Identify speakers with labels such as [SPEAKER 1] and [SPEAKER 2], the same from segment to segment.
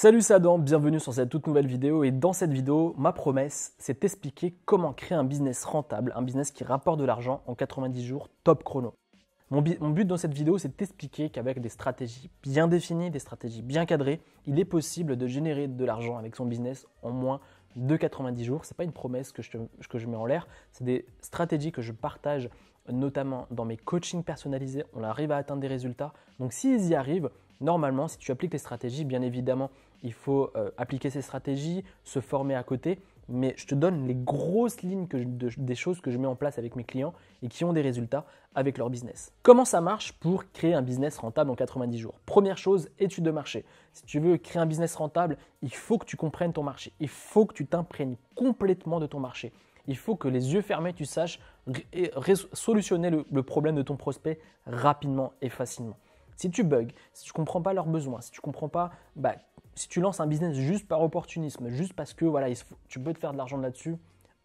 [SPEAKER 1] Salut c'est Adam, bienvenue sur cette toute nouvelle vidéo et dans cette vidéo, ma promesse, c'est t'expliquer comment créer un business rentable, un business qui rapporte de l'argent en 90 jours top chrono. Mon but dans cette vidéo, c'est de t'expliquer qu'avec des stratégies bien définies, des stratégies bien cadrées, il est possible de générer de l'argent avec son business en moins de 90 jours. Ce n'est pas une promesse que je mets en l'air, c'est des stratégies que je partage notamment dans mes coachings personnalisés. On arrive à atteindre des résultats. Donc s'ils y arrivent, normalement, si tu appliques les stratégies, bien évidemment, il faut appliquer ces stratégies, se former à côté. Mais je te donne les grosses lignes des choses que je mets en place avec mes clients et qui ont des résultats avec leur business. Comment ça marche pour créer un business rentable en 90 jours? Première chose, étude de marché. Si tu veux créer un business rentable, il faut que tu comprennes ton marché. Il faut que tu t'imprègnes complètement de ton marché. Il faut que les yeux fermés, tu saches solutionner le problème de ton prospect rapidement et facilement. Si tu bugs, si tu ne comprends pas leurs besoins, si tu comprends pas, si tu lances un business juste par opportunisme, juste parce que voilà, tu peux te faire de l'argent là-dessus,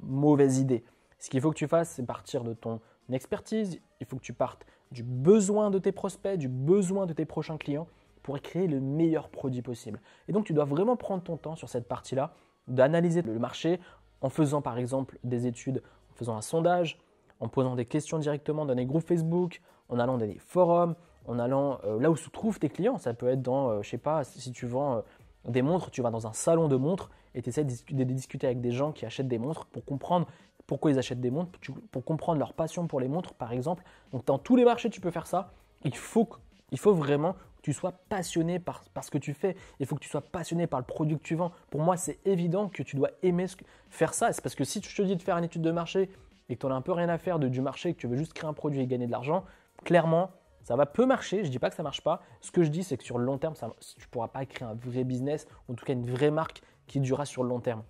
[SPEAKER 1] mauvaise idée. Ce qu'il faut que tu fasses, c'est partir de ton expertise, il faut que tu partes du besoin de tes prospects, du besoin de tes prochains clients pour créer le meilleur produit possible. Et donc, tu dois vraiment prendre ton temps sur cette partie-là, d'analyser le marché en faisant par exemple des études, en faisant un sondage, en posant des questions directement dans des groupes Facebook, en allant dans des forums, en allant là où se trouvent tes clients. Ça peut être dans, je sais pas, si tu vends des montres, tu vas dans un salon de montres et tu essaies de discuter avec des gens qui achètent des montres pour comprendre pourquoi ils achètent des montres, pour comprendre leur passion pour les montres par exemple. Donc dans tous les marchés, tu peux faire ça. Il faut vraiment que tu sois passionné par ce que tu fais. Il faut que tu sois passionné par le produit que tu vends. Pour moi, c'est évident que tu dois aimer faire ça. C'est parce que si tu te dis de faire une étude de marché et que tu n'en as un peu rien à faire du marché, que tu veux juste créer un produit et gagner de l'argent, clairement, ça peut marcher. Je ne dis pas que ça ne marche pas. Ce que je dis, c'est que sur le long terme, tu ne pourras pas créer un vrai business, ou en tout cas une vraie marque qui durera sur le long terme.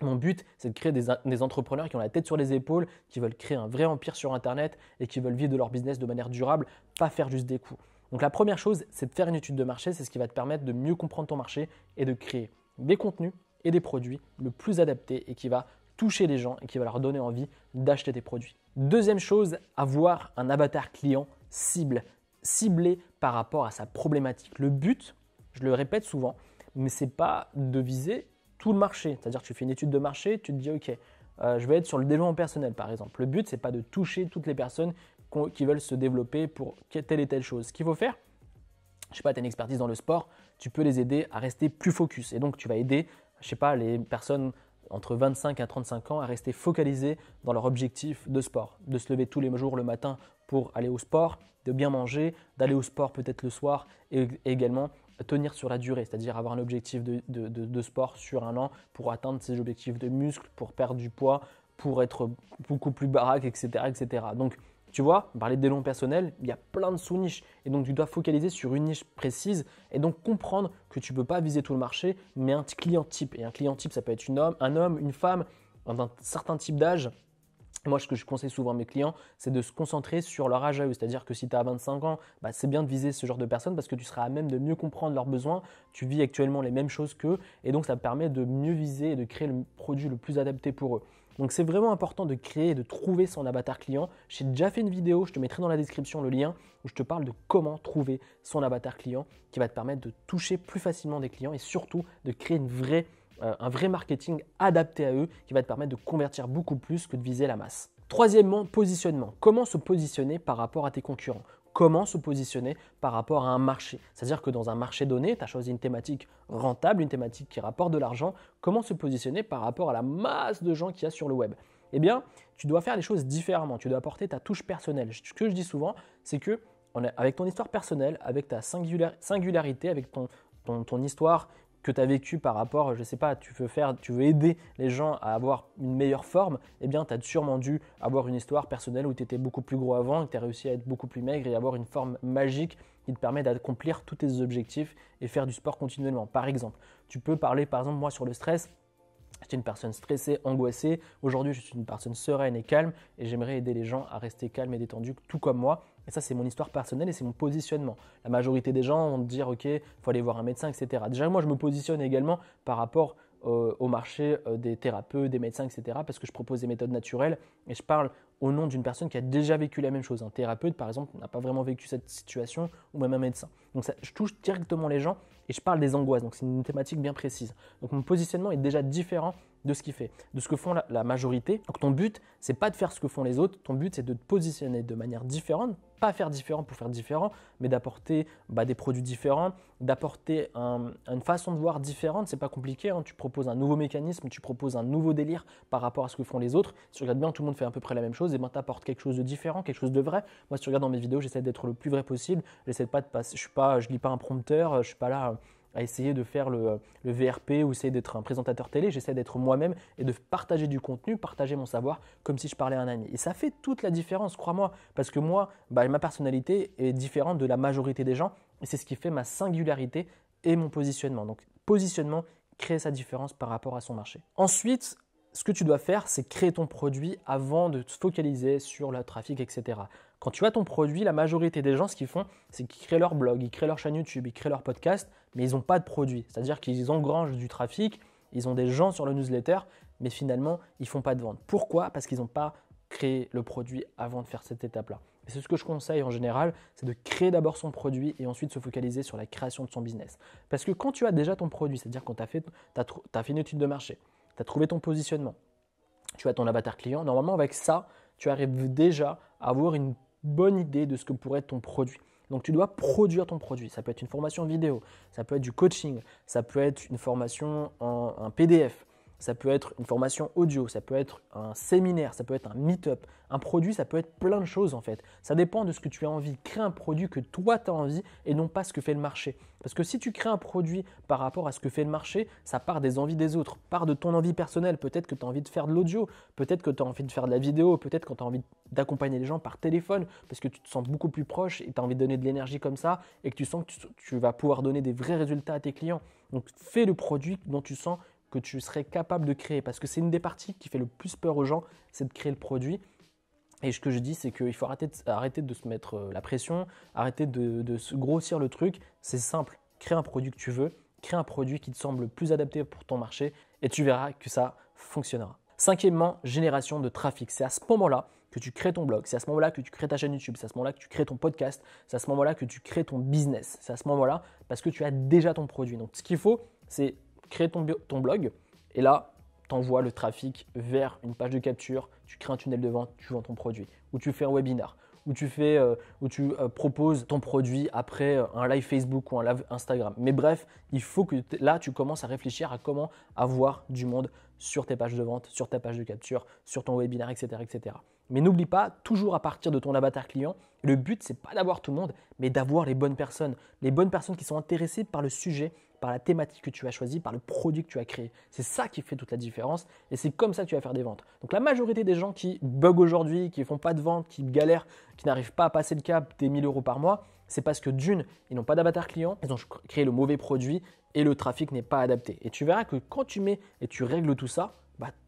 [SPEAKER 1] Mon but, c'est de créer des entrepreneurs qui ont la tête sur les épaules, qui veulent créer un vrai empire sur Internet et qui veulent vivre de leur business de manière durable, pas faire juste des coups. Donc la première chose, c'est de faire une étude de marché. C'est ce qui va te permettre de mieux comprendre ton marché et de créer des contenus et des produits le plus adaptés et qui va toucher les gens et qui va leur donner envie d'acheter tes produits. Deuxième chose, avoir un avatar client ciblé par rapport à sa problématique. Le but, je le répète souvent, mais ce n'est pas de viser tout le marché. C'est-à-dire que tu fais une étude de marché, tu te dis ok, je vais être sur le développement personnel par exemple. Le but, ce n'est pas de toucher toutes les personnes qui veulent se développer pour telle et telle chose. Ce qu'il faut faire, je ne sais pas, tu as une expertise dans le sport, tu peux les aider à rester plus focus. Et donc, tu vas aider, je ne sais pas, les personnes entre 25 à 35 ans à rester focalisés dans leur objectif de sport, de se lever tous les jours le matin pour aller au sport, de bien manger, d'aller au sport peut-être le soir et également tenir sur la durée, c'est-à-dire avoir un objectif de sport sur un an pour atteindre ses objectifs de muscle, pour perdre du poids, pour être beaucoup plus baraque, etc. etc. Donc, tu vois, parler de développement personnel, il y a plein de sous-niches et donc tu dois focaliser sur une niche précise et donc comprendre que tu ne peux pas viser tout le marché, mais un client type. Et un client type, ça peut être un homme, une femme, d'un certain type d'âge. Moi, ce que je conseille souvent à mes clients, c'est de se concentrer sur leur âge à eux. C'est-à-dire que si tu as 25 ans, c'est bien de viser ce genre de personnes parce que tu seras à même de mieux comprendre leurs besoins. Tu vis actuellement les mêmes choses qu'eux et donc ça te permet de mieux viser et de créer le produit le plus adapté pour eux. Donc, c'est vraiment important de créer et de trouver son avatar client. J'ai déjà fait une vidéo, je te mettrai dans la description le lien où je te parle de comment trouver son avatar client qui va te permettre de toucher plus facilement des clients et surtout de créer un vrai marketing adapté à eux qui va te permettre de convertir beaucoup plus que de viser la masse. Troisièmement, positionnement. Comment se positionner par rapport à tes concurrents? Comment se positionner par rapport à un marché? C'est-à-dire que dans un marché donné, tu as choisi une thématique rentable, une thématique qui rapporte de l'argent. Comment se positionner par rapport à la masse de gens qu'il y a sur le web? Eh bien, tu dois faire les choses différemment. Tu dois apporter ta touche personnelle. Ce que je dis souvent, c'est que avec ton histoire personnelle, avec ta singularité, avec ton histoire que tu as vécu par rapport, je ne sais pas, tu veux aider les gens à avoir une meilleure forme, eh bien, tu as sûrement dû avoir une histoire personnelle où tu étais beaucoup plus gros avant, que tu as réussi à être beaucoup plus maigre et avoir une forme magique qui te permet d'accomplir tous tes objectifs et faire du sport continuellement. Par exemple, tu peux parler, par exemple, moi sur le stress. J'étais une personne stressée, angoissée. Aujourd'hui, je suis une personne sereine et calme et j'aimerais aider les gens à rester calmes et détendus, tout comme moi. Et ça, c'est mon histoire personnelle et c'est mon positionnement. La majorité des gens vont te dire, OK, il faut aller voir un médecin, etc. Déjà, moi, je me positionne également par rapport au marché des thérapeutes, des médecins, etc. parce que je propose des méthodes naturelles et je parle au nom d'une personne qui a déjà vécu la même chose. Un thérapeute, par exemple, n'a pas vraiment vécu cette situation ou même un médecin. Donc, je touche directement les gens Et je parle des angoisses, donc c'est une thématique bien précise. Donc mon positionnement est déjà différent de ce qu'il fait, de ce que font la majorité. Donc ton but, c'est pas de faire ce que font les autres, ton but c'est de te positionner de manière différente, pas faire différent pour faire différent, mais d'apporter des produits différents, d'apporter une façon de voir différente. C'est pas compliqué, hein. Tu proposes un nouveau mécanisme, tu proposes un nouveau délire par rapport à ce que font les autres. Si tu regardes bien, tout le monde fait à peu près la même chose, et ben tu apportes quelque chose de différent, quelque chose de vrai. Moi, si tu regardes dans mes vidéos, j'essaie d'être le plus vrai possible. J'essaie pas de passer, je lis pas un prompteur, je suis pas là à essayer de faire le VRP ou essayer d'être un présentateur télé. J'essaie d'être moi-même et de partager du contenu, partager mon savoir comme si je parlais à un ami. Et ça fait toute la différence, crois-moi, parce que moi, ma personnalité est différente de la majorité des gens et c'est ce qui fait ma singularité et mon positionnement. Donc, positionnement, créer sa différence par rapport à son marché. Ensuite, ce que tu dois faire, c'est créer ton produit avant de te focaliser sur le trafic, etc. Quand tu as ton produit, la majorité des gens, ce qu'ils font, c'est qu'ils créent leur blog, ils créent leur chaîne YouTube, ils créent leur podcast, mais ils n'ont pas de produit. C'est-à-dire qu'ils engrangent du trafic, ils ont des gens sur le newsletter, mais finalement, ils ne font pas de vente. Pourquoi? Parce qu'ils n'ont pas créé le produit avant de faire cette étape-là. Et c'est ce que je conseille en général, c'est de créer d'abord son produit et ensuite se focaliser sur la création de son business. Parce que quand tu as déjà ton produit, c'est-à-dire quand tu as fait une étude de marché, tu as trouvé ton positionnement, tu as ton avatar client, normalement avec ça, tu arrives déjà à avoir une bonne idée de ce que pourrait être ton produit. Donc tu dois produire ton produit. Ça peut être une formation vidéo, ça peut être du coaching, ça peut être une formation en PDF, ça peut être une formation audio, ça peut être un séminaire, ça peut être un meet-up. Un produit, ça peut être plein de choses en fait. Ça dépend de ce que tu as envie. Crée un produit que toi tu as envie et non pas ce que fait le marché. Parce que si tu crées un produit par rapport à ce que fait le marché, ça part des envies des autres, part de ton envie personnelle. Peut-être que tu as envie de faire de l'audio, peut-être que tu as envie de faire de la vidéo, peut-être que tu as envie d'accompagner les gens par téléphone parce que tu te sens beaucoup plus proche et tu as envie de donner de l'énergie comme ça et que tu sens que tu vas pouvoir donner des vrais résultats à tes clients. Donc fais le produit dont tu sens que tu serais capable de créer parce que c'est une des parties qui fait le plus peur aux gens, c'est de créer le produit. Et ce que je dis, c'est qu'il faut arrêter de se mettre la pression, arrêter de se grossir le truc. C'est simple, crée un produit que tu veux, crée un produit qui te semble le plus adapté pour ton marché et tu verras que ça fonctionnera. Cinquièmement, génération de trafic. C'est à ce moment-là que tu crées ton blog, c'est à ce moment-là que tu crées ta chaîne YouTube, c'est à ce moment-là que tu crées ton podcast, c'est à ce moment-là que tu crées ton business. C'est à ce moment-là parce que tu as déjà ton produit. Donc ce qu'il faut, c'est créer ton blog et là, tu envoies le trafic vers une page de capture, tu crées un tunnel de vente, tu vends ton produit. Ou tu fais un webinar, ou tu proposes ton produit après un live Facebook ou un live Instagram. Mais bref, il faut que là, tu commences à réfléchir à comment avoir du monde sur tes pages de vente, sur ta page de capture, sur ton webinar, etc. etc. Mais n'oublie pas, toujours à partir de ton avatar client, le but, ce n'est pas d'avoir tout le monde, mais d'avoir les bonnes personnes qui sont intéressées par le sujet, par la thématique que tu as choisie, par le produit que tu as créé. C'est ça qui fait toute la différence et c'est comme ça que tu vas faire des ventes. Donc la majorité des gens qui bug aujourd'hui, qui ne font pas de vente, qui galèrent, qui n'arrivent pas à passer le cap des 1000 € par mois, c'est parce que d'une, ils n'ont pas d'avatar client, ils ont créé le mauvais produit et le trafic n'est pas adapté. Et tu verras que quand tu mets et tu règles tout ça,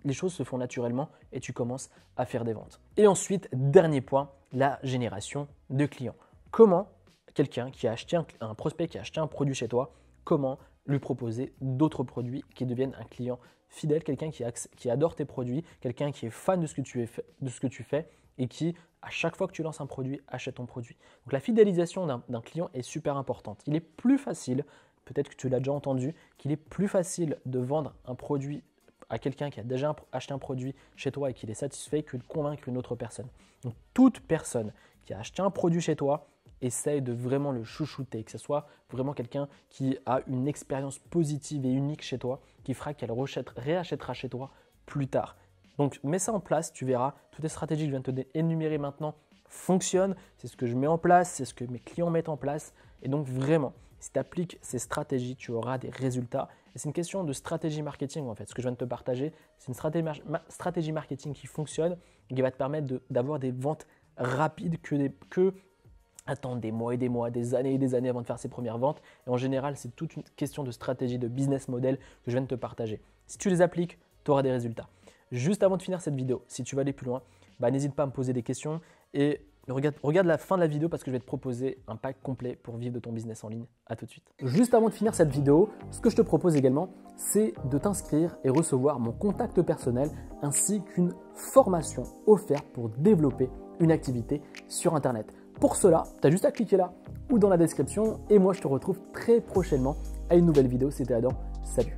[SPEAKER 1] les choses se font naturellement et tu commences à faire des ventes. Et ensuite, dernier point, la génération de clients. Comment quelqu'un qui a acheté un prospect qui a acheté un produit chez toi, comment lui proposer d'autres produits qui deviennent un client fidèle, quelqu'un qui adore tes produits, quelqu'un qui est fan de ce que tu fais et qui, à chaque fois que tu lances un produit, achète ton produit. Donc la fidélisation d'un client est super importante. Il est plus facile, peut-être que tu l'as déjà entendu, qu'il est plus facile de vendre un produit à quelqu'un qui a déjà acheté un produit chez toi et qui est satisfait que de convaincre une autre personne. Donc toute personne qui a acheté un produit chez toi, essaye de vraiment le chouchouter, que ce soit vraiment quelqu'un qui a une expérience positive et unique chez toi, qui fera qu'elle réachètera chez toi plus tard. Donc mets ça en place, tu verras, toutes les stratégies que je viens de te énumérer maintenant fonctionnent, c'est ce que je mets en place, c'est ce que mes clients mettent en place. Et donc vraiment, si tu appliques ces stratégies, tu auras des résultats. Et c'est une question de stratégie marketing en fait. Ce que je viens de te partager, c'est une stratégie marketing qui fonctionne et qui va te permettre d'avoir des ventes rapides que attendre des mois et des mois, des années et des années avant de faire ses premières ventes. Et en général, c'est toute une question de stratégie, de business model que je viens de te partager. Si tu les appliques, tu auras des résultats. Juste avant de finir cette vidéo, si tu veux aller plus loin, n'hésite pas à me poser des questions et regarde la fin de la vidéo parce que je vais te proposer un pack complet pour vivre de ton business en ligne. À tout de suite. Juste avant de finir cette vidéo, ce que je te propose également, c'est de t'inscrire et recevoir mon contact personnel ainsi qu'une formation offerte pour développer une activité sur Internet. Pour cela, tu as juste à cliquer là ou dans la description et moi je te retrouve très prochainement à une nouvelle vidéo. C'était Adam. Salut.